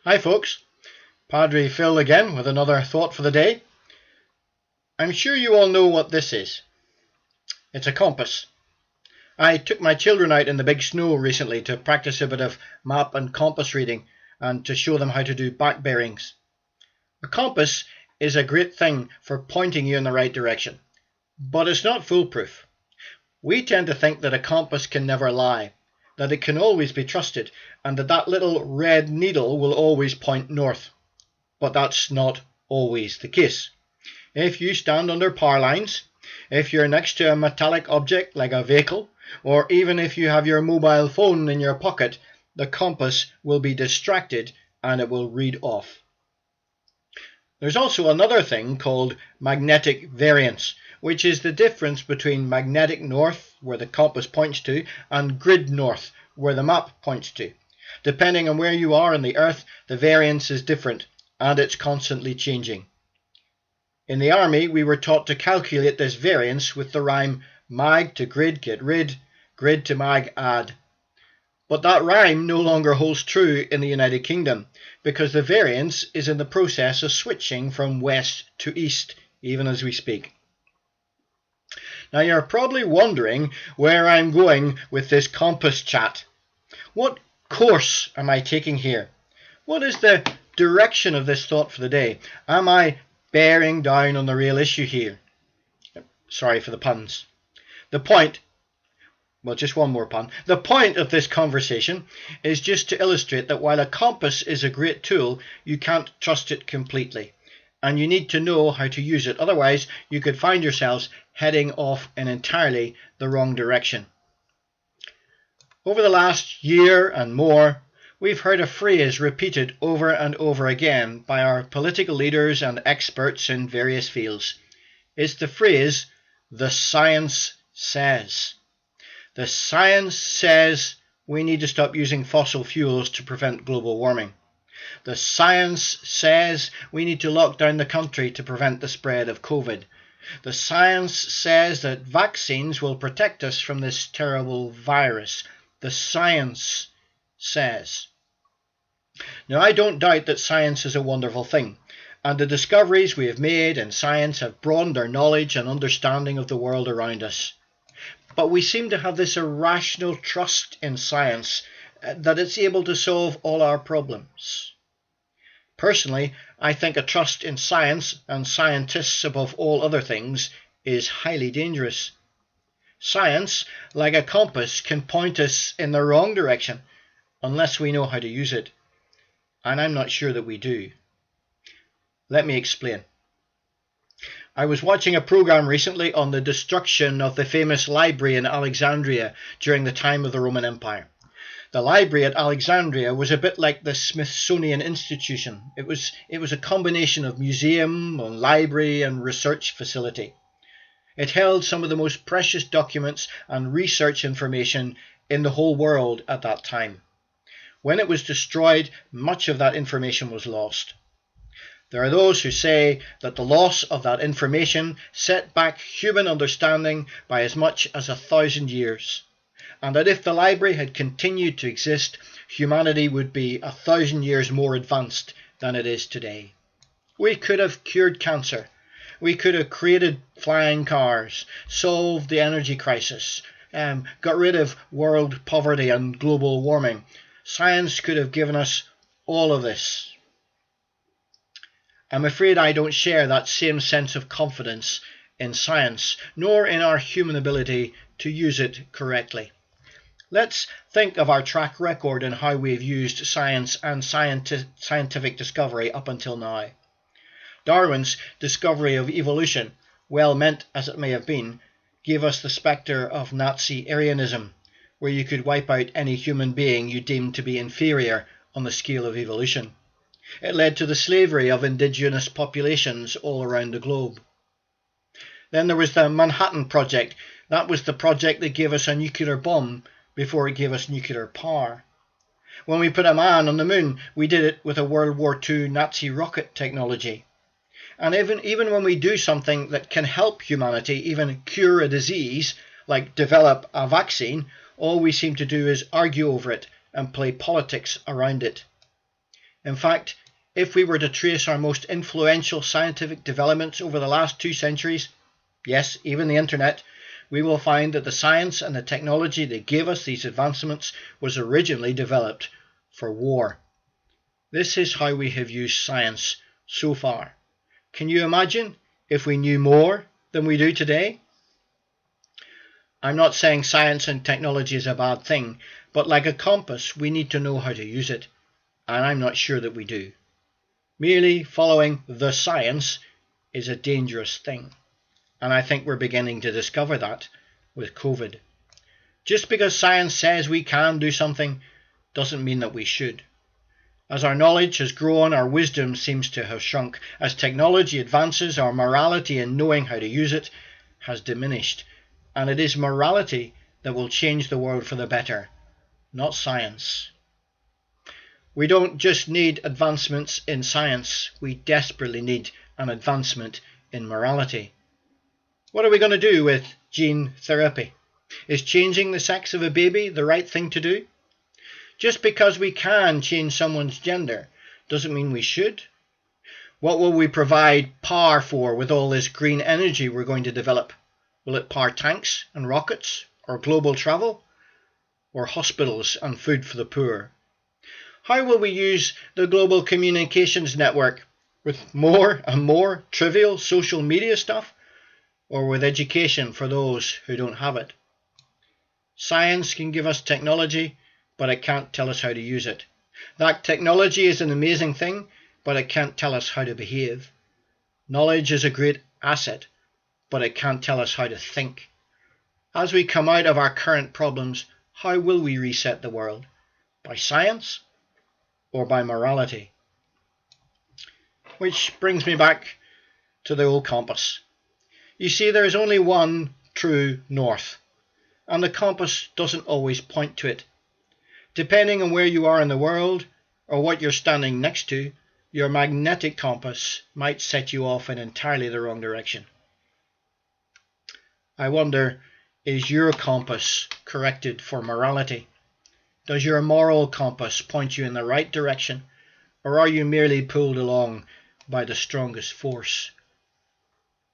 Hi folks, Padre Phil again with another thought for the day. I'm sure you all know what this is. It's a compass. I took my children out in the big snow recently to practice a bit of map and compass reading and to show them how to do back bearings. A compass is a great thing for pointing you in the right direction, but it's not foolproof. We tend to think that a compass can never lie, that it can always be trusted, and that little red needle will always point north. But that's not always the case. If you stand under power lines, if you're next to a metallic object like a vehicle, or even if you have your mobile phone in your pocket, the compass will be distracted and it will read off. There's also another thing called magnetic variance, which is the difference between magnetic north, where the compass points to, and grid north, where the map points to. Depending on where you are on the Earth, the variance is different, and it's constantly changing. In the army, we were taught to calculate this variance with the rhyme mag to grid get rid, grid to mag add. But that rhyme no longer holds true in the United Kingdom, because the variance is in the process of switching from west to east, even as we speak. Now you're probably wondering where I'm going with this compass chat. What course am I taking here? What is the direction of this thought for the day? Am I bearing down on the real issue here? Sorry for the puns. Just one more pun. The point of this conversation is just to illustrate that while a compass is a great tool, you can't trust it completely. And you need to know how to use it. Otherwise, you could find yourselves heading off in entirely the wrong direction. Over the last year and more, we've heard a phrase repeated over and over again by our political leaders and experts in various fields. It's the phrase, "the science says." The science says we need to stop using fossil fuels to prevent global warming. The science says we need to lock down the country to prevent the spread of COVID. The science says that vaccines will protect us from this terrible virus. The science says. Now, I don't doubt that science is a wonderful thing, and the discoveries we have made in science have broadened our knowledge and understanding of the world around us. But we seem to have this irrational trust in science that it's able to solve all our problems. Personally, I think a trust in science and scientists above all other things is highly dangerous. Science, like a compass, can point us in the wrong direction unless we know how to use it. And I'm not sure that we do. Let me explain. I was watching a program recently on the destruction of the famous library in Alexandria during the time of the Roman Empire. The library at Alexandria was a bit like the Smithsonian Institution. It was a combination of museum, library, and research facility. It held some of the most precious documents and research information in the whole world at that time. When it was destroyed, much of that information was lost. There are those who say that the loss of that information set back human understanding by as much as 1,000 years, and that if the library had continued to exist, humanity would be 1,000 years more advanced than it is today. We could have cured cancer. We could have created flying cars, solved the energy crisis, got rid of world poverty and global warming. Science could have given us all of this. I'm afraid I don't share that same sense of confidence in science, nor in our human ability to use it correctly. Let's think of our track record and how we've used science and scientific discovery up until now. Darwin's discovery of evolution, well meant as it may have been, gave us the spectre of Nazi Aryanism, where you could wipe out any human being you deemed to be inferior on the scale of evolution. It led to the slavery of indigenous populations all around the globe. Then there was the Manhattan Project. That was the project that gave us a nuclear bomb before it gave us nuclear power. When we put a man on the moon, we did it with a World War II Nazi rocket technology. And even when we do something that can help humanity, even cure a disease, like develop a vaccine, all we seem to do is argue over it and play politics around it. In fact, if we were to trace our most influential scientific developments over the last 2 centuries, yes, even the internet, we will find that the science and the technology that gave us these advancements was originally developed for war. This is how we have used science so far. Can you imagine if we knew more than we do today? I'm not saying science and technology is a bad thing, but like a compass, we need to know how to use it, and I'm not sure that we do. Merely following the science is a dangerous thing, and I think we're beginning to discover that with COVID. Just because science says we can do something doesn't mean that we should. As our knowledge has grown, our wisdom seems to have shrunk. As technology advances, our morality in knowing how to use it has diminished. And it is morality that will change the world for the better, not science. We don't just need advancements in science, we desperately need an advancement in morality. What are we going to do with gene therapy? Is changing the sex of a baby the right thing to do? Just because we can change someone's gender doesn't mean we should. What will we provide power for with all this green energy we're going to develop? Will it power tanks and rockets, or global travel, or hospitals and food for the poor? How will we use the global communications network? With more and more trivial social media stuff, or with education for those who don't have it? Science can give us technology, but it can't tell us how to use it. That technology is an amazing thing, but it can't tell us how to behave. Knowledge is a great asset, but it can't tell us how to think. As we come out of our current problems, how will we reset the world? By science or by morality? Which brings me back to the old compass. You see, there is only one true north, and the compass doesn't always point to it. Depending on where you are in the world, or what you're standing next to, your magnetic compass might set you off in entirely the wrong direction. I wonder, is your compass corrected for morality? Does your moral compass point you in the right direction, or are you merely pulled along by the strongest force?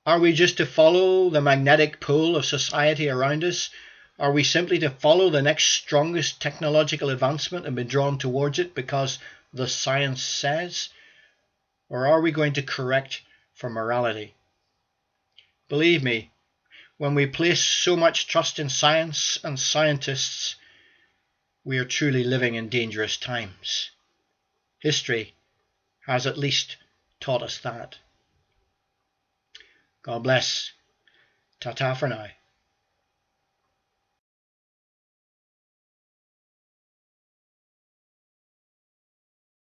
Are we just to follow the magnetic pull of society around us? Are we simply to follow the next strongest technological advancement and be drawn towards it because the science says? Or are we going to correct for morality? Believe me, when we place so much trust in science and scientists, we are truly living in dangerous times. History has at least taught us that. God bless. Ta-ta for now.